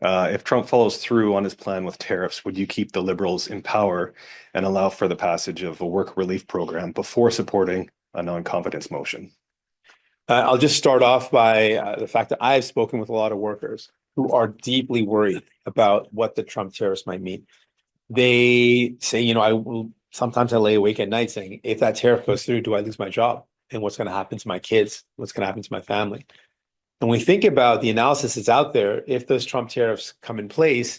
If Trump follows through on his plan with tariffs, would you keep the Liberals in power and allow for the passage of a work relief program before supporting a non-confidence motion? I'll just start off by the fact that I've spoken with a lot of workers who are deeply worried about what the Trump tariffs might mean. They say, I will sometimes I lay awake at night saying, if that tariff goes through, do I lose my job? And what's going to happen to my kids? What's going to happen to my family? And when we think about the analysis that's out there, if those Trump tariffs come in place,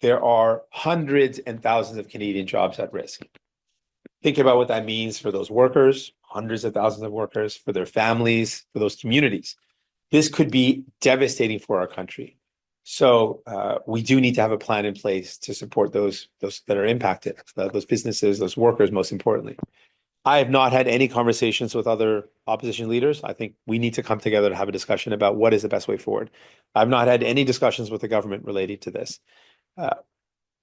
there are hundreds and thousands of Canadian jobs at risk. Think about what that means for those workers, hundreds of thousands of workers, for their families, for those communities. This could be devastating for our country. So we do need to have a plan in place to support those that are impacted, those businesses, those workers, most importantly. I have not had any conversations with other opposition leaders. I think we need to come together to have a discussion about what is the best way forward. I've not had any discussions with the government related to this. Uh,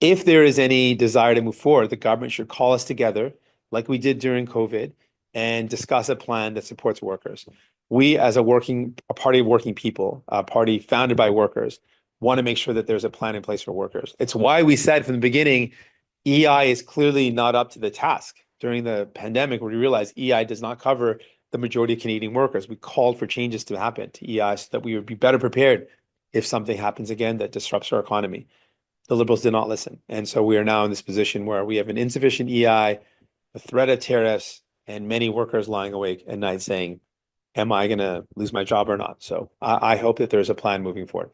if there is any desire to move forward, the government should call us together, like we did during COVID, and discuss a plan that supports workers. We, as a party of working people, a party founded by workers, want to make sure that there's a plan in place for workers. It's why we said from the beginning, EI is clearly not up to the task. During the pandemic, we realized EI does not cover the majority of Canadian workers. We called for changes to happen to EI so that we would be better prepared if something happens again that disrupts our economy. The Liberals did not listen. And so we are now in this position where we have an insufficient EI, a threat of tariffs, and many workers lying awake at night saying, am I going to lose my job or not? So I hope that there's a plan moving forward.